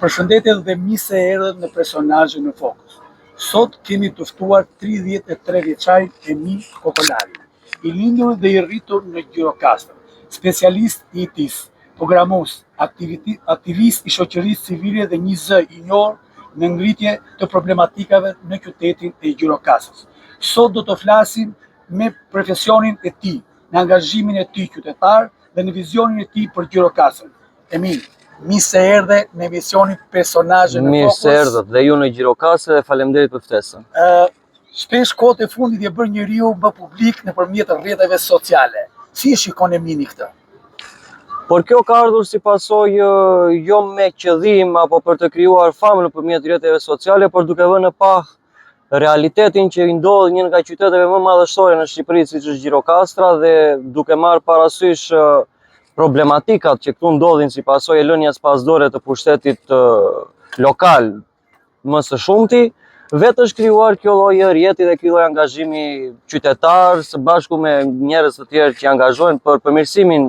Përshëndetje dhe mirë se erdhët në Personazhe në Fokus. Sot kemi të ftuar 33 vjeçarin Emin Kokolari, i lindur dhe i rritur në Gjirokastër, specialist i IT-s, programues, aktivist i shoqërisë civile dhe një zë i njohur në ngritje të problematikave në qytetin e Gjirokastrës. Sot do të flasim me profesionin e tij, në angazhimin e tij qytetar dhe në vizionin e tij për Gjirokastrën. Emin, mirë se erdhe në emisionin Personazhe në Fokus. Mirë se erdhët dhe ju në Gjirokastër dhe faleminderit për ftesën. Shpesh kohët e fundit je bërë njeriu më publik nëpërmjet rrjeteve sociale. Si e shikon Emini këtë? Por kjo ka ardhur si pasojë jo me qëllim apo për të krijuar famë nëpërmjet rrjeteve sociale, por duke vënë pah realitetin që i ndodh një nga qyteteve më madhështore në Shqipëri, siç është Gjirokastra, dhe duke marrë parasysh problematikat që këtu ndodhin si pasojë e lënies pasdore të pushtetit lokal më së shumti, vetë është krijuar kjo lloj rrjeti dhe ky lloj angazhimi qytetar së bashku me njerëz të tjerë që angazhohen për përmirësimin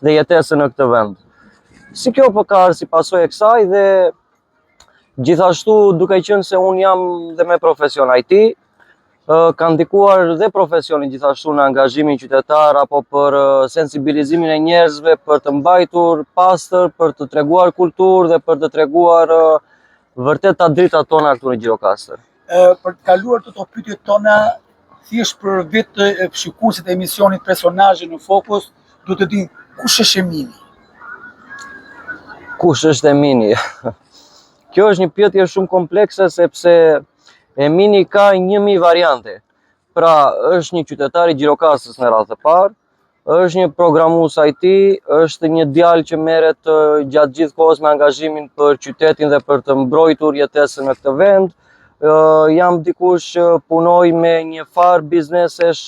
dhe jetesën në këtë vend. Si kjo po ka ardhur si pasojë e kësaj dhe gjithashtu duke qenë se unë jam dhe me profesion IT, ka ndikuar dhe profesionin gjithashtu në angazhimin qytetar apo për sensibilizimin e njerëzve për të mbajtur pastër, për të treguar kulturë dhe për të treguar vërtet ta dritat tona këtu në Gjirokastër. Për të kaluar të pyetjet tona, thjesht për vetë shikuesit e emisionit Personazhe në Fokus, du të dinë kush është Emini? Kush është Emini? Kjo është një pyetje shumë komplekse sepse Emini ka 1000 variante. Pra, është një qytetar i Gjirokastrës në radhë të parë, është një programues IT, është një djalë që merret gjatë gjithë kohës me angazhimin për qytetin dhe për të mbrojtur jetesën në këtë vend. Jam dikush që punoj me një farë biznesesh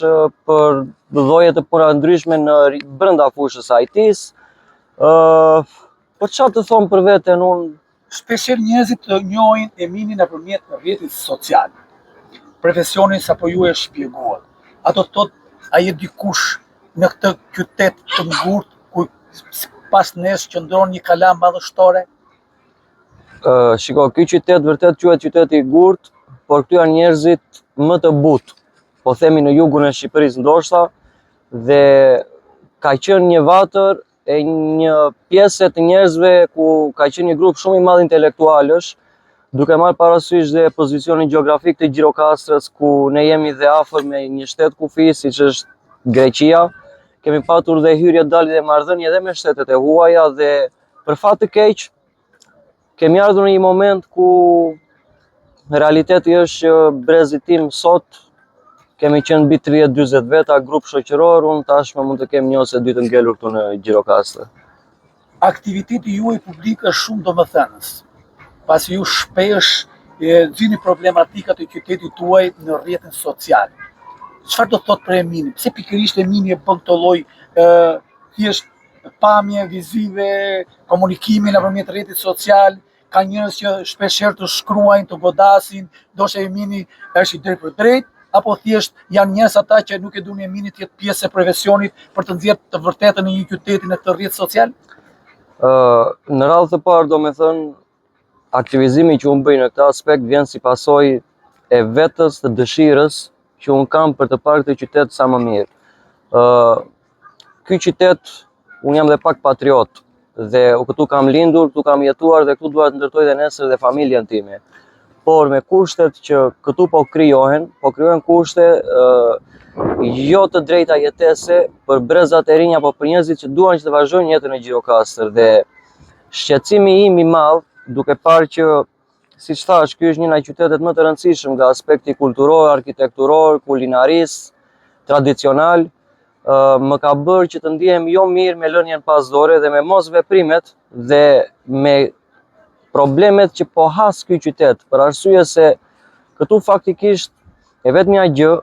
për lloje të punave ndryshme në brenda fushës IT-s. Po çfarë të them për veten unë? Shpeshherë njerëzit të njohin Eminin nëpërmjet rrjetit social. Profesionin sapo ju e shpjeguat. Ato thotë ai e dikush në këtë qytet të ngurtë ku pas nesh qëndron një kalam madhështore? Shiko, ky qytet vërtet quhet qyteti i gurtë, por këtu janë njerëzit më të butë, po themi në jugun e Shqipërisë ndoshta, dhe ka qenë një vatër e një pjesë të njerëzve ku ka qenë një grup shumë i madh intelektualësh, duke marrë parasysh dhe pozicionin gjeografik të Gjirokastrës, ku ne jemi dhe afër me një shtet kufi, siç është Greqia. Kemi patur dhe hyrje, dalje dhe marrëdhënie edhe me shtetet e huaja dhe për fat të keq kemi ardhur në një moment ku realiteti është që brezi tim sot kemi qenë mbi 30-40 veta, grup shoqëror, unë tashmë mund të kem 1 ose 2 të ngelur këtu në Gjirokastër. Aktiviteti juaj publik është shumë domethënës, pasi ju shpesh zgjidhni problematikat e qytetit tuaj në rrjetin social. Çfarë do thotë për Eminin? Pse pikërisht Emini e bën këtë lloj thjesht pamje vizive, komunikimi nëpërmjet rrjetit social? Ka njerëz që shpeshherë të shkruajnë, të godasin, ndoshta Emini është i drejtë për drejt, apo thjesht janë njerëz ata që nuk e duan Eminin të jetë pjesë e profesionit për të nxjerrë të vërtetën në një qyteti në këtë rrjet social? Në radhë të parë, domethënë, aktivizimi që unë bëj në këtë aspekt vjen si pasojë e vetës të dëshirës që unë kam për të parë këtë qytet sa më mirë. Ky qytet, unë jam dhe pak patriot, dhe këtu kam lindur, këtu kam jetuar dhe këtu dua të ndërtoj dhe nesër dhe familjen time. Por me kushtet që këtu po krijohen kushte jo të drejta jetese për brezat e rinj apo për njerëzit që duan që të vazhdojnë jetën e Gjirokastër. Dhe shqetësimi im i madh, duke parë që, siç thash, ky është një nga qytetet më të rëndësishëm nga aspekti kulturor, arkitekturor, kulinaris, tradicional, më ka bërë që të ndihem jo mirë me lënien pasdore dhe me mos veprimet dhe me problemet që po has ky qytet, për arsye se këtu faktikisht e vetmja gjë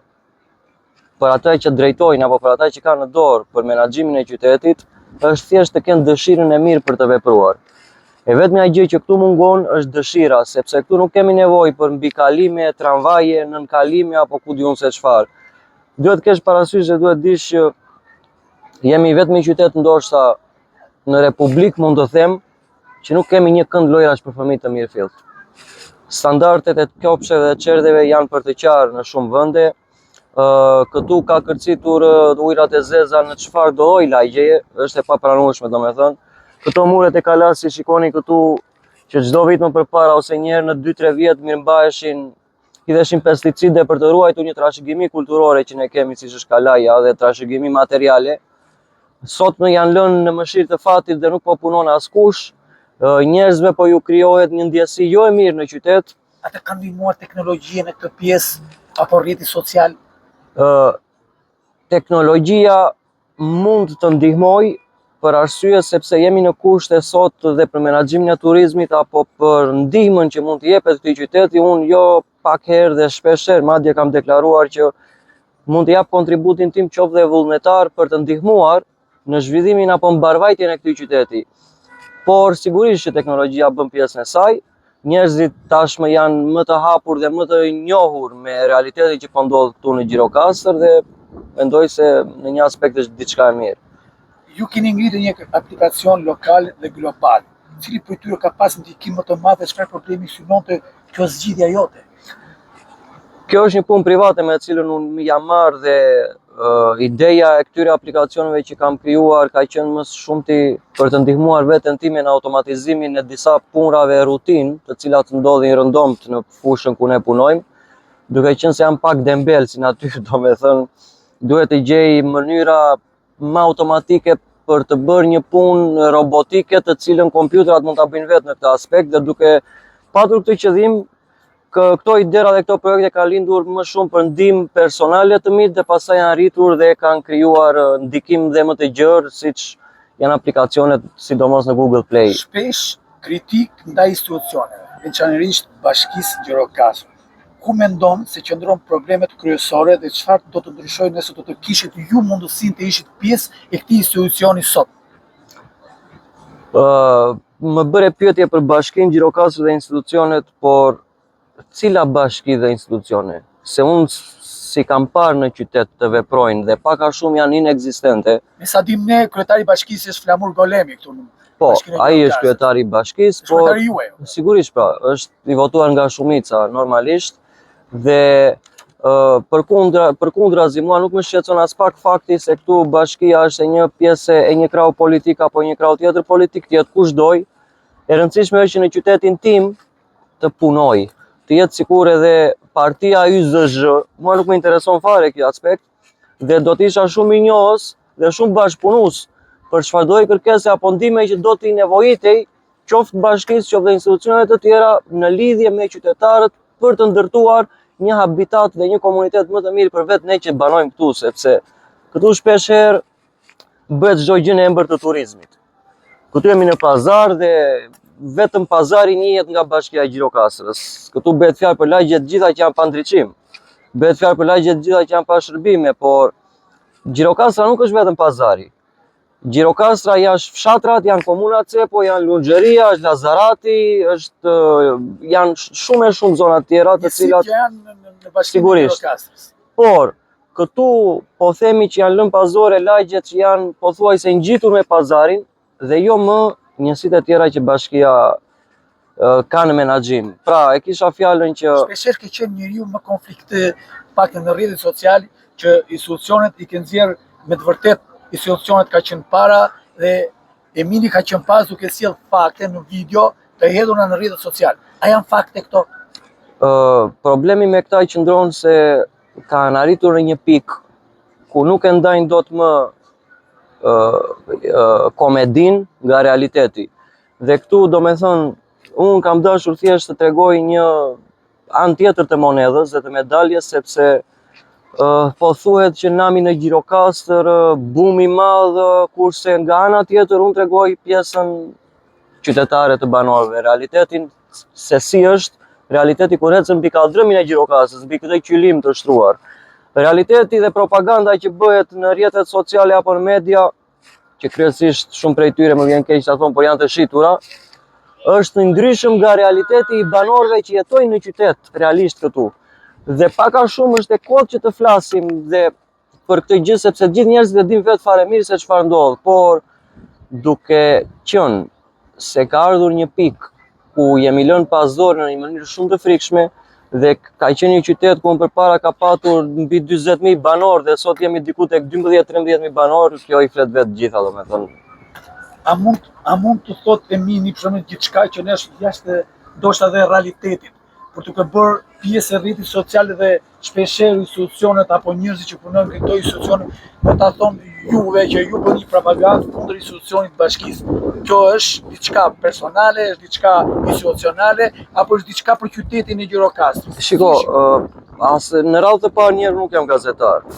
për ata që drejtojnë apo për ata që kanë në dorë për menaxhimin e qytetit është thjesht të kenë dëshirën e mirë për të vepruar. E vetmja gjë që këtu mungon është dëshira, sepse këtu nuk kemi nevojë për mbikalime, tramvaje, nënkalime apo ku diun se çfarë. Duhet kesh parasysh dhe duhet dish që jemi vetëm një qytet ndoshta në Republikë, mund të them, që nuk kemi një kënd lojrash për fëmijë të mirëfillt. Standardet e kopsheve dhe çerdheve janë për të qarë në shumë vende. Këtu ka kërcitur ujërat e zeza në çfarë do lloj lagjeje, është e papranueshme domethënë. Këto muret e Kalas, si shikoni këtu, që çdo vit më përpara ose një herë në 2-3 vjet mirëmbaheshin, hidheshin pesticide për të ruajtur një trashëgimi kulturore që ne kemi, siç është kalaja dhe trashëgimi materiale. Sot më janë lënë në mëshirë të fatit dhe nuk po punon askush. Njerëzve po ju krijohet një ndjesi jo e mirë në qytet. Ata kanë ndihmuar teknologjia në këtë pjesë apo rrjeti social? Teknologjia mund të ndihmoj për arsye sepse jemi në kushte sot dhe për menaxhimin e turizmit apo për ndihmën që mund të jepet këtij qyteti. Unë jo pak herë dhe shpesh herë madje kam deklaruar që mund të jap kontributin tim qoftë dhe vullnetar për të ndihmuar në zhvillimin apo mbarvajtjen e këtij qyteti. Por sigurisht që teknologjia bën pjesën e saj. Njerëzit tashmë janë më të hapur dhe më të njohur me realitetin që po ndodh këtu në Gjirokastër dhe mendoj se në një aspekt është diçka e mirë. Ju keni ngritur një aplikacion lokal dhe global. Cili prej tyre ka pas ndikim më të madh dhe çfarë problemi synonte kjo zgjidhja jote? Kjo është një punë private me cilën unë jam marrë dhe ideja e këtyre aplikacioneve që kam krijuar ka qenë më shumti për të ndihmuar veten time në automatizimin e disa punrave rutinë, të cilat ndodhin rëndomt në fushën ku ne punojmë, duke qenë se jam pak dembel si natyrë, domethënë duhet të gjej mënyra më automatike për të bërë një punë robotike të cilën kompjuterat mund ta bëjnë vetë në këtë aspekt dhe duke patur këtë qëllim. Këto idera dhe këto projekte kanë lindur më shumë për ndihmë personale të mi dhe pastaj janë arritur dhe kanë krijuar ndikim dhe më të gjerë, siç janë aplikacionet sidomos në Google Play. Shpesh kritik ndaj institucioneve, veçanërisht Bashkisë Gjirokastër. Ku mendon se qëndron problemet kryesore dhe çfarë do të ndryshojë nëse do të kishit ju mundësinë të ishit pjesë e këtij institucioni sot? Më bëre pyetje për Bashkinë Gjirokastër dhe institucionet, por cila bashki dhe institucione? Se unë si kam parë në qytet të veprojnë dhe pak a shumë janë inekzistente. Me sa dim ne, kryetari i bashkisë është Flamur Golemi këtu në Po, ai është kryetari i bashkisë, po kryetari juaj. Sigurisht pra, është i votuar nga shumica normalisht dhe përkundrazi mua nuk më shqetëson as pak fakti se këtu bashkia është një pjesë e një krahu politik apo një krahu tjetër politik, të jetë kushdoj. E rëndësishme është që në qytetin tim të punoj, të jetë sikur edhe partia YZZ, mua nuk më intereson fare kjo aspekt dhe do të isha shumë i njohës dhe shumë bashkëpunues për çfarëdo kërkese apo ndihme që do t'i nevojitej, qoftë bashkisë, qoftë dhe institucionet të tjera në lidhje me qytetarët për të ndërtuar një habitat dhe një komunitet më të mirë për vetë ne që banojmë këtu, sepse këtu shpesh herë bëhet çdo gjë në emër të turizmit. Këtu jemi në pazar dhe vetëm pazari njihet nga Bashkia e Gjirokastrës. Këtu bëhet fjalë për lagje të gjitha që janë pa ndriçim. Bëhet fjalë për lagje të gjitha që janë pa shërbime, por Gjirokastra nuk është vetëm pazari. Gjirokastra janë fshatrat, janë komuna Cepo, janë Lungjeria, është Lazarati, janë shumë zona të tjera të cilat janë në Bashkinë e Gjirokastrës. Por këtu po themi që janë lënë pazore lagjet që janë pothuajse ngjitur me pazarin dhe jo më njësitë e tjera që bashkia ka në menaxhim. Pra, e kisha fjalën që shpesh ke qenë njeriu më konflikt pak në rrjetet sociale që institucionet i kanë nxjerr me të vërtet institucionet ka qenë para dhe Emili ka qenë pas duke sjell fakte në video të hedhura në rrjetet sociale. A janë fakte këto? Problemi me këta qëndron se kanë arritur në një pikë ku nuk e ndajnë dot më komedin nga realiteti. Dhe këtu do me thënë, unë kam dashur thjesht të tregoj një anë tjetër të monedhës dhe të medaljes, sepse po thuhet që nami në Gjirokastër bum i madh, kurse nga ana tjetër unë tregoj pjesën qytetare të banorëve, realitetin se si është realiteti kur ecën mbi kaldrëmin e Gjirokastrës, mbi këtë qylim të shtruar. Realiteti dhe propaganda që bëhet në rrjetet sociale apo në media, që kryesisht shumë prej tyre më vjen keq ta them, por janë të shitura, është ndryshëm nga realiteti i banorëve që jetojnë në qytet realisht këtu. Dhe pak a shumë është e kohë që të flasim dhe për këtë gjë, sepse gjithë njerëzit e dinë vetë fare mirë se çfarë ndodh, por duke qenë se ka ardhur një pikë ku jemi lënë pas dorë në një mënyrë shumë të frikshme dhe ka qenë një qytet ku përpara ka patur mbi 40.000 banor dhe sot jemi diku tek 12-13.000 banor, kjo i flet vetë gjitha, domethënë. A mund të thotë Emini për shembull diçka që ne është jashtë ndoshta dhe realitetit, për të bërë pjesë e rritit social dhe shpeshherë institucionet apo njerëzit që punojnë në këto institucione, do ta thonë juve që ju bëni propagandë kundër institucionit të bashkisë. Kjo është diçka personale, është diçka institucionale, apo është diçka për qytetin e Gjirokastrit? Shiko, në radhë të parë njerë nuk jam gazetar.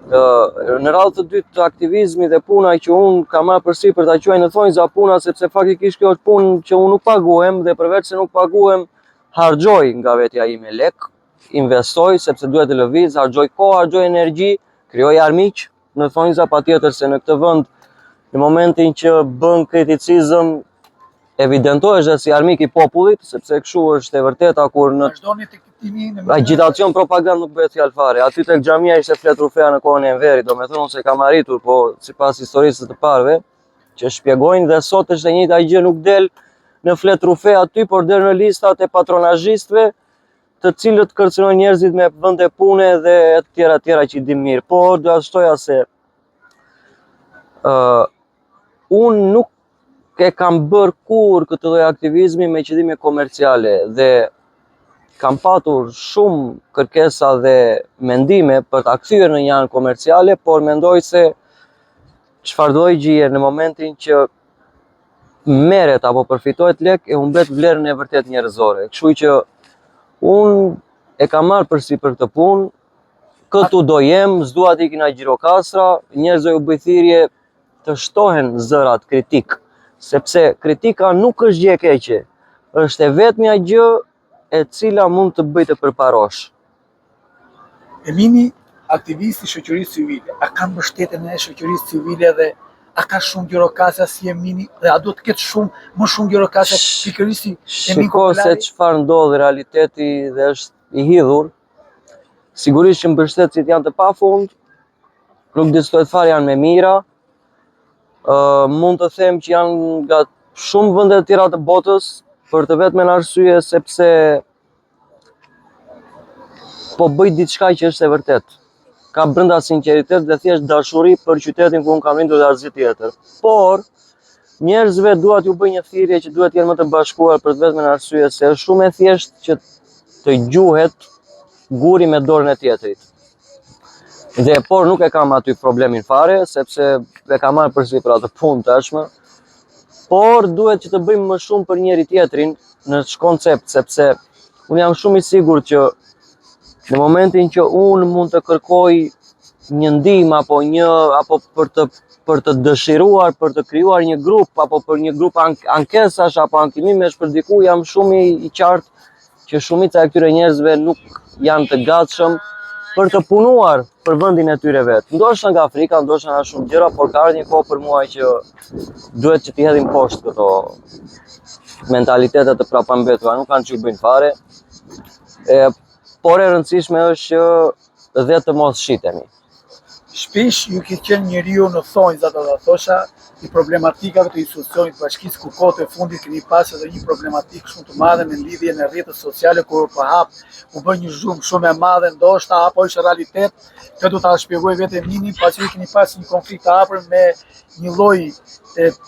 Në radhë të dytë të aktivizmi dhe puna që unë kam marrë përsi për ta quajtur në thonjza puna, sepse faktikisht kjo është punë që unë nuk paguhem dhe përveç se nuk paguhem, harxoj nga vetja ime lek, investoj sepse duhet të lëviz, harxoj kohë, harxoj energji, krijoj armiq në thonjza, patjetër se në këtë vend në momentin që bën kriticizëm evidentohesh si armik i popullit, sepse kështu është e vërteta kur në agitacion propagandë nuk bëhet fjalë fare. Aty tek xhamia ishte flet Rufea në kohën e Enverit, domethënë unë se kam arritur, po sipas historisë të parëve që shpjegojnë dhe sot është e njëjta gjë, nuk del në flet Rufea aty, por del në listat e patronazhistëve, të cilët kërcënojnë njerëzit me vende pune dhe të tjera që i dim mirë. Por do të thoja se unë nuk e kam bërë kur këtë lloj aktivizmi me qëllime komerciale dhe kam patur shumë kërkesa dhe mendime për ta kthyer në një anë komerciale, por mendoj se çfarë do gjije në momentin që merret apo përfitohet lek e humbet vlerën e vërtet njerëzore. Kështu që unë e kam marrë përsi për këtë punë, këtu do jem, s'dua të ikë nga Gjirokastra, njerëzve u bëj thirrje të shtohen zërat kritik, sepse kritika nuk është gjë e keqe, është e vetmja gjë e cila mund të bëj të përparosh. Emini, aktivisti i shoqërisë civile, a ka mbështetjen e shoqërisë civile dhe a ka shumë Gjirokastra si Emini dhe a do të ketë më shumë Gjirokastra pikërisht si Emini Kokolari? Shiko se çfarë ndodh realiteti dhe është i hidhur. Sigurisht që mbështetësit janë të pafund, nuk diskutohet fare, janë me mira. Mund të them që janë nga shumë vende të tjera të botës, për të vetmen arsye sepse po bëj diçka që është e vërtet. Ka brenda sinqeritet dhe thjesht dashuri për qytetin ku unë kam lindur dhe asgjë tjetër. Por njerëzve duhet t'ju bëj një thirrje që duhet jenë më të bashkuar për të vetmen arsye se është shumë e thjeshtë që të gjuhet guri me dorën e tjetrit. Dhe por nuk e kam aty problemin fare, sepse e kam marrë përsi për atë punë tashmë. Por duhet që të bëjmë më shumë për njëri tjetrin në koncept, sepse unë jam shumë i sigurt që në momentin që unë mund të kërkoj një ndihmë apo për të dëshiruar, për të krijuar një grup apo për një grup ankesash apo ankimimesh për diku, jam shumë i qartë që shumica e këtyre njerëzve nuk janë të gatshëm për të punuar për vendin e tyre vet. Ndoshta nga Afrika, ndoshta nga shumë gjëra, por ka ardhur një kohë për mua që duhet që t'i hedhim poshtë këto mentalitetet të prapambetura, nuk kanë çu bëjnë fare. Por e rëndësishme është që dhe të mos shitemi. Shpesh ju ke qenë njeriu në thonjza, do ta thosha, i problematikave të institucionit të bashkisë, ku kohët e fundit keni pasur edhe një problematikë shumë të madhe me lidhje në rrjetet sociale, kur u bë një zhurmë shumë e madhe, ndoshta apo është realitet, këtë do ta shpjegoj vetë Emini, pasi ju keni pasur një konflikt të hapur me një lloj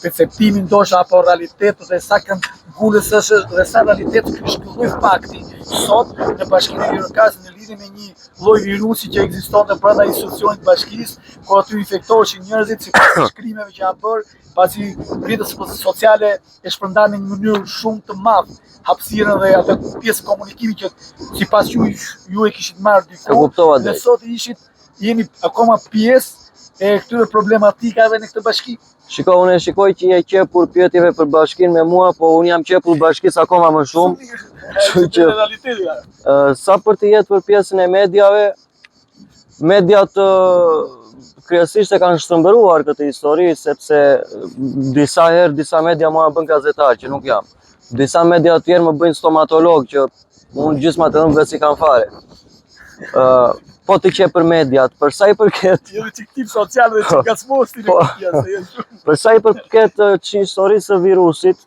perceptimi ndoshta apo realitet dhe sa këmbgulës është dhe sa realitet ky shkëlloj fakti sot në Bashkinë e Gjirokastrit në lidhje me një lloj virusi që ekzistonte brenda institucionit të bashkisë, ku aty infektoheshin njerëzit sipas shkrimeve që janë bërë, pasi rrjetet sociale e shpërndanë në një mënyrë shumë të madhe hapësirën dhe atë pjesë komunikimi që sipas ju e kishit marrë diku, dhe sot jeni akoma pjesë e këtyre problematikave në këtë bashki. Shiko, unë e shikoj që je qepur pyetjeve për bashkinë me mua, po unë jam qepur bashkisë akoma më shumë. Sa për të jetë për pjesën e mediave, mediat kryesisht e kanë shtrëmbëruar këtë histori, sepse disa herë disa media mua bën gazetar që nuk jam. Disa media të tjerë më bëjnë stomatolog që unë gjysma të ëmbël si kam fare. po të qe për mediat, për sa i përket Jo që tip social dhe që gacmosti në këtë. për sa i përket historisë së virusit,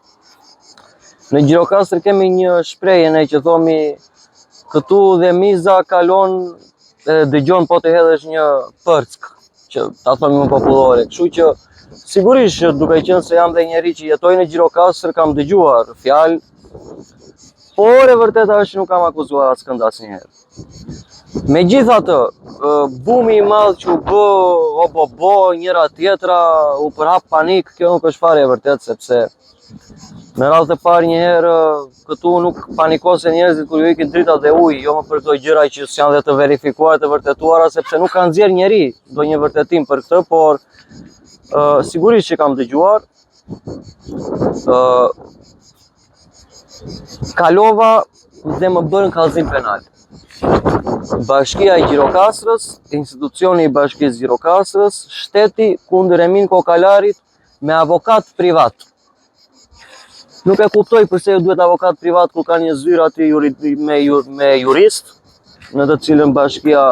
në Gjirokastër kemi një shprehje ne që thomi këtu dhe miza kalon dëgjon po të hedhësh një përck, që ta thomi më popullore. Kështu që sigurisht që duke qenë se jam dhe njeri që jetoj në Gjirokastër kam dëgjuar fjalë, por e vërteta është që nuk kam akuzuar askënd asnjëherë. Megjithatë, bumi i madh që u bë njëra tjetra, u përhap panik, kjo nuk është fare e vërtetë sepse në radhë të parë njëherë këtu nuk panikosen njerëzit kur ju ikin drita dhe ujë, jo më për këto gjëra që janë dhe të verifikuara, të vërtetuara, sepse nuk kanë nxjerrë njeri ndonjë vërtetim për këtë, por sigurisht që kam dëgjuar. Kalova dhe më bërën kallëzim penal. Bashkia e Gjirokastrës, institucioni i Bashkisë Gjirokastrës, shteti kundër Emin Kokalarit me avokat privat. Nuk e kuptoj pse ju duhet avokat privat kur ka një zyrë aty me jurist, në të cilën bashkia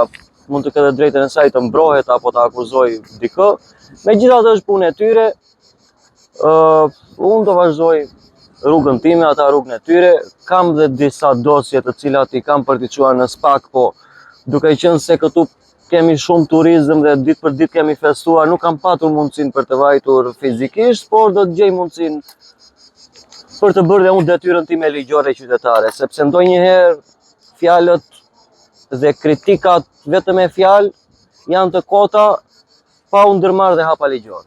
mund të ketë drejtën e saj të mbrohet apo të akuzoj dikë. Megjithatë është punë e tyre. Unë do vazhdoj rrugën time, ata rrugën e tyre. Kam dhe disa dosje të cilat i kam përtiquar në SPAK, po duke qenë se këtu kemi shumë turizëm dhe ditë për ditë kemi festuar, nuk kam patur mundësinë për të vajtur fizikisht, por do të gjej mundësinë për të bërë dhe unë detyrën time ligjore qytetare, sepse ndonjëherë fjalët dhe kritikat vetëm me fjalë janë të kota pa u ndërmarrë dhe hapa ligjor.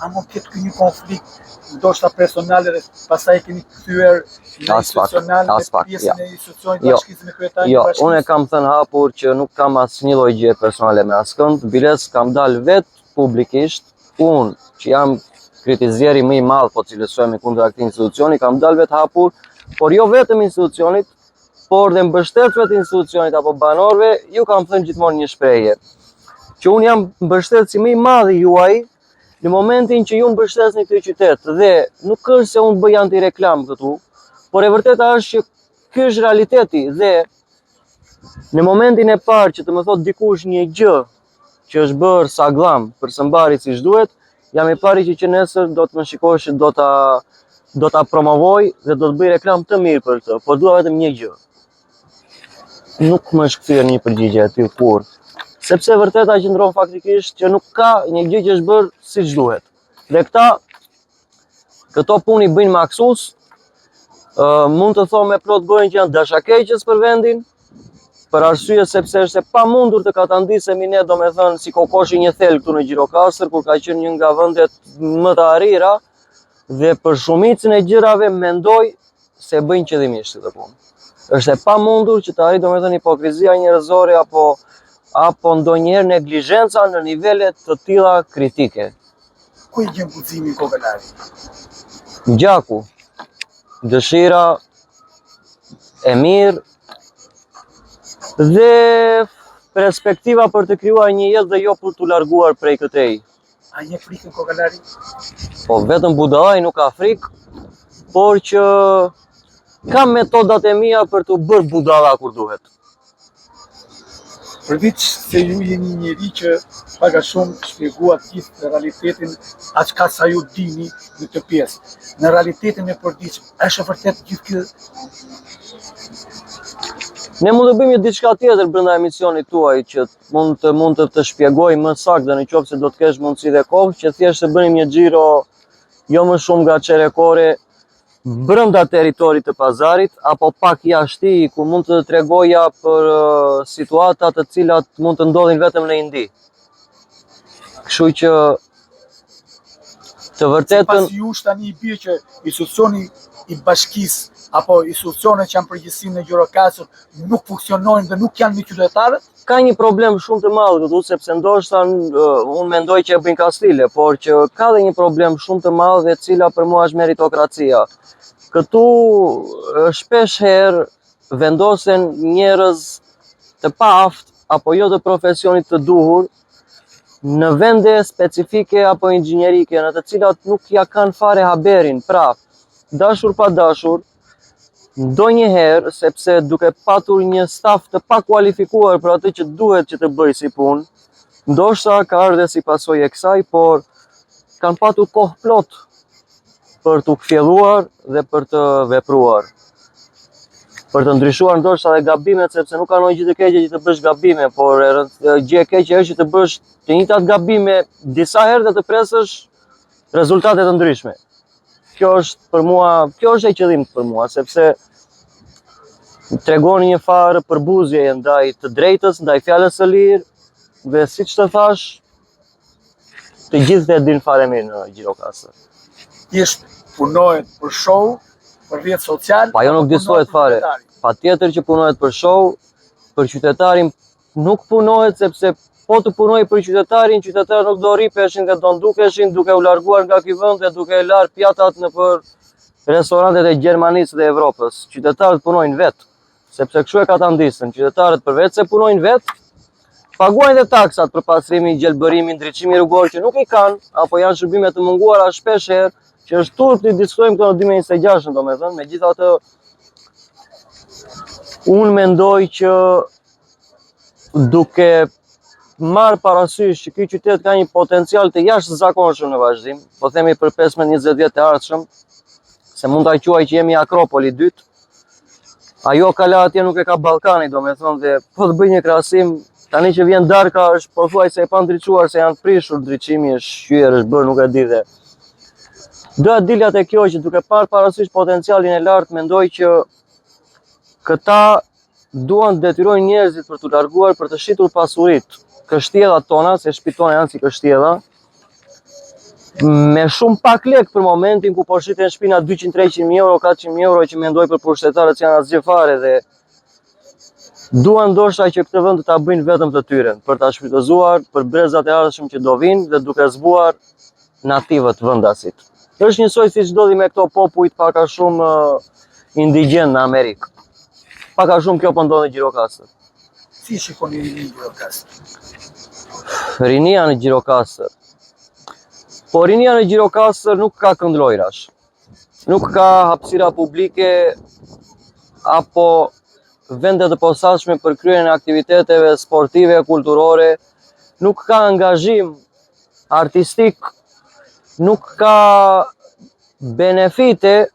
A mund të ketë një konflikt, ndoshta personale dhe pastaj keni kthyer në institucional me pjesën e institucionit bashkisë me kryetarin e bashkisë? Unë e kam thënë hapur që nuk kam asnjë lloj gjë personale me askënd, biles kam dalë vetë publikisht, unë që jam kritizjeri më i madh po cilësohemi kundër këtij institucioni, kam dalë vetë hapur, por jo vetëm institucionit, por dhe mbështetësve të institucionit apo banorëve, ju kam thënë gjithmonë një shprehje, që unë jam mbështetësi më i madh i juaj në momentin që ju mbështetni këtë qytet dhe nuk është se unë bëj anti-reklam këtu, por e vërteta është që ky është realiteti dhe në momentin e parë që të më thot dikush një gjë që është bërë saglam për së mbari siç duhet, jam i pari që nesër do të më shikosh që do ta promovoj dhe do të bëj reklam të mirë për këtë, por dua vetëm një gjë. Nuk më është kthyer një përgjigje aty kur, sepse vërteta qëndron faktikisht që nuk ka një gjë që është bërë siç duhet. Dhe këto punë i bëjnë maksus, mund të thonë me plot gojën që janë dashakeqës për vendin, për arsye sepse është e pamundur të katandisemi ne, domethënë si kokoshi një thel këtu në Gjirokastër, kur ka qenë një nga vendet më të arira dhe për shumicën e gjërave mendoj se bëjnë qëllimisht këtë punë. Është e pamundur që të arrijë domethënë hipokrizia njerëzore apo ndonjëherë neglizhenca në nivele të tilla kritike. Ku i gjen guximin Kokalarit? Gjaku, dëshira e mirë dhe perspektiva për të krijuar një jetë dhe jo për të larguar prej këtej. A një frikën Kokalari? Po vetëm budallai nuk ka frikë, por që kam metodat e mia për të bërë budalla kur duhet. Përveç se ju jeni njeri që paga shumë shpjeguat gjithë realitetin, aq sa ju dini në këtë pjesë. Në realitetin e përditshëm, është vërtet gjithë kjo? Ne mund të bëjmë diçka tjetër brenda emisionit tuaj që mund të shpjegoj më saktë nëse do të kesh mundësi dhe kohë, që thjesht të bënim një xhiro jo më shumë nga çerekore brenda territorit të pazarit apo pak jashtë, ku mund të tregoja për situata të cilat mund të ndodhin vetëm në Indi. Kështu që të vërtetën Sipas jush tani i bie që institucioni i bashkisë apo institucionet që janë përgjithësi në Gjirokastër nuk funksionojnë dhe nuk janë me qytetarët? Ka një problem shumë të madh këtu, sepse ndoshta unë mendoj që e bëjnë kastile, por që ka dhe një problem shumë të madh e cila për mua është meritokracia. Këtu shpesh herë vendosen njerëz të paaft apo jo të profesionit të duhur në vende specifike apo inxhinierike në të cilat nuk ja kanë fare haberin. Pra, dashur pa dashur, ndonjëherë, sepse duke patur një staf të pakualifikuar për atë që duhet që të bëjë si punë, ndoshta ka ardhur si pasojë e kësaj, por kanë patur kohë plot për të kthjelluar dhe për të vepruar. Për të ndryshuar ndoshta edhe gabimet, sepse nuk ka ndonjë gjë të keqe që të bësh gabime, por gjë e keqe është që të bësh të njëjtat gabime disa herë dhe të presësh rezultate të ndryshme. Kjo është e qëllimit për mua, sepse tregon një farë përbuzje ndaj të drejtës, ndaj fjalës së lirë, dhe siç të thash, të gjithë e din fare mirë në Gjirokastër. Thjesht punohet për show, për rrjet social. Pa jo nuk disohet fare. Patjetër që punohet për show, për qytetarin nuk punohet, sepse po të punoj për qytetarin, qytetari nuk do rripeshin dhe do ndukeshin duke u larguar nga ky vend dhe duke larë pjatat në për restorantet e Gjermanisë dhe Evropës. Qytetarët punojnë vetë, sepse kështu e ka ta ndisën. Qytetarët për vetë se punojnë vetë, paguajnë dhe taksat për pastrimin, gjelbërimin, ndriçimin rrugor që nuk i kanë, apo janë shërbime të munguara shpesh herë, që është turp të diskutojmë këto në 2026, domethënë, megjithatë unë mendoj që duke marrë parasysh që ky qytet ka një potencial të jashtëzakonshëm në vazhdim, po themi për 15-20 vjet të ardhshëm, se mund ta quaj që jemi Akropoli 2. Ajo kala atje nuk e ka Ballkani, domethënë, dhe po të bëj një krahasim, tani që vjen darka është pothuajse e pandriçuar, se janë prishur ndriçimi, është shqyer, është bërë, nuk e di dhe. Doja të dilja te kjo që duke parë parasysh potencialin e lartë, mendoj që këta duan të detyrojnë njerëzit për të larguar, për të shitur pasuritë, kështjellat tona, se shtëpitë tona janë si kështjella, me shumë pak lek për momentin ku po shiten shpina 200-300 euro, 400 euro që mendoj për pushtetarët që janë asgjë fare dhe duan ndoshta që këtë vend ta bëjnë vetëm të tyre, për ta shfrytëzuar për brezat e ardhshëm që do vinë dhe duke zbuar nativët vendasit. Është njësoj siç ndodhi me këto popujt pak a shumë indigjen në Amerikë. Pak a shumë kjo po ndodh në Gjirokastër. Si shikoni rinin Gjirokastër? Rinia në Gjirokastër. Po rinia në Gjirokastër nuk ka këndlojrash. Nuk ka hapësira publike apo vende të posaçme për kryerjen e aktiviteteve sportive, kulturore, nuk ka angazhim artistik, nuk ka benefite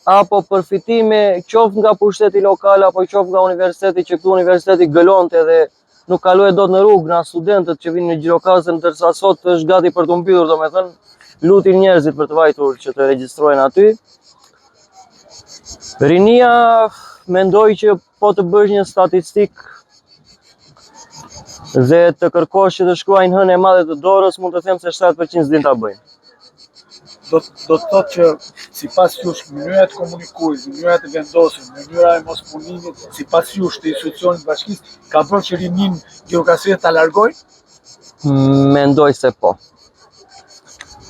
apo përfitime qoftë nga pushteti lokal apo qoftë nga universiteti, që këtu universiteti gëlonte dhe nuk kaloi dot në rrugë nga studentët që vinë në Gjirokastër, ndërsa sot është gati për të mbyllur, domethënë lutin njerëzit për të vajtur që të regjistrohen aty. Rinia mendoj që po të bësh një statistik dhe të kërkosh që të shkruajnë hënë e madhe të dorës, mund të them se 7% s'din ta bëjnë. Do të thotë që sipas jush mënyra të komunikimit, mënyra të vendosjes, mënyra e mospunimit, sipas jush të institucionit të bashkisë, ka bërë që rinin Gjirokastër ta largojnë? Mendoj se po.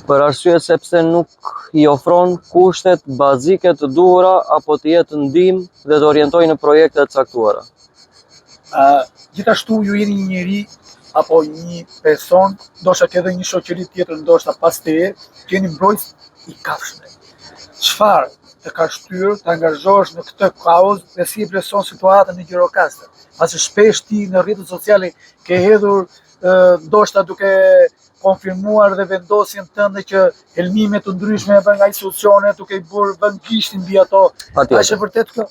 Për arsye sepse nuk i ofron kushtet bazike të duhura apo të jetë ndihmë dhe të orientojë në projekte të caktuara. Gjithashtu ju jeni një njeri apo një person, ndoshta ke edhe një shoqëri tjetër, ndoshta pas teje, jeni mbrojtës i kafshëve. Çfarë të ka shtyrë të angazhohesh në këtë kauzë dhe si e vlerëson situatën në Gjirokastër? Pasi shpesh ti në rrjetet sociale ke hedhur ndoshta duke konfirmuar dhe vendosjen tënde që helmime të ndryshme bën nga institucionet, duke i bën gishtin mbi ato. A është e vërtet kjo?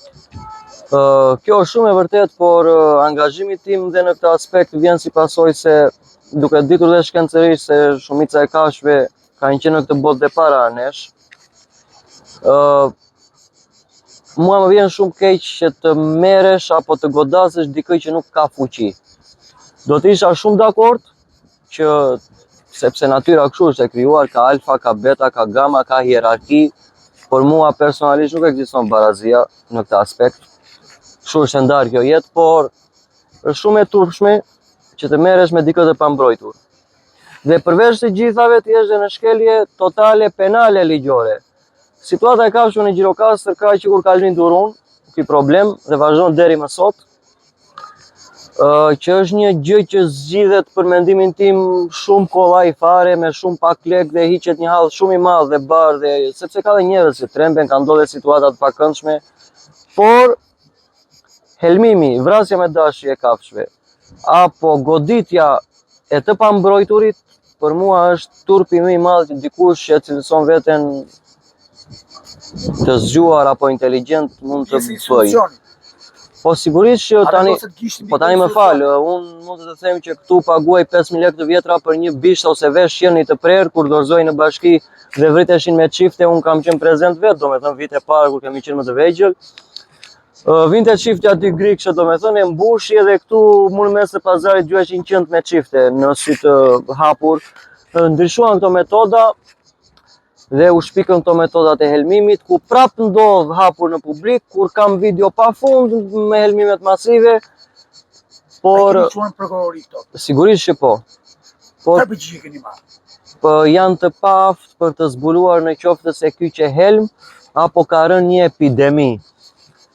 Kjo është shumë e vërtet, por angazhimi tim dhe në këtë aspekt vjen si pasojë se duke ditur dhe shkencërisht se shumica e kafshëve kanë qenë në këtë botë dhe para nesh. Mua më vjen shumë keq që të merresh apo të godasësh dikë që nuk ka fuqi. Do të isha shumë dakord që sepse natyra kështu është e krijuar, ka alfa, ka beta, ka gama, ka hierarki, por mua personalisht nuk ekziston barazia në këtë aspekt. Kështu është e ndarë kjo jetë, por është shumë e turpshme që të merresh me dikë të pambrojtur. Dhe përveç të gjithave të jesh në shkelje totale penale ligjore. Situata e kafshëve në Gjirokastër ka që kur ka lindur unë, ky problem dhe vazhdon deri më sot, që është një gjë që zgjidhet për mendimin tim shumë kollaj fare, me shumë pak lek dhe hiqet një hall shumë i madh dhe bardhë, sepse ka dhe njerëz që tremben, ka ndodhur situata të pakëndshme Por helmimi, vrasja me dashje e kafshëve, apo goditja e të pambrojturit, për mua është turpi më i madh që dikush që cilëson veten të zgjuar apo inteligjent mund të bëjë. Po sigurisht që tani, po tani më fal, unë mund të them që këtu paguaj 5.000 lekë të vjetra për një bisht ose veshje të prerë kur dorëzoj në bashki dhe vriteshin me çifte, unë kam qenë prezent vetë, domethënë vite parë kur kemi qenë më të vegjël. Vinte çifte aty grikshë, domethënë e mbushi edhe këtu mund mes të pazarit 200 me çifte në sy të hapur. Ndryshuan këto metoda dhe u shpikën këto metodat e helmimit, ku prap ndodh hapur në publik, kur kam video pafund me helmimet masive. Por sigurisht që po. Por janë të paaft për të zbuluar në qoftë se ky që helm apo ka rënë një epidemi.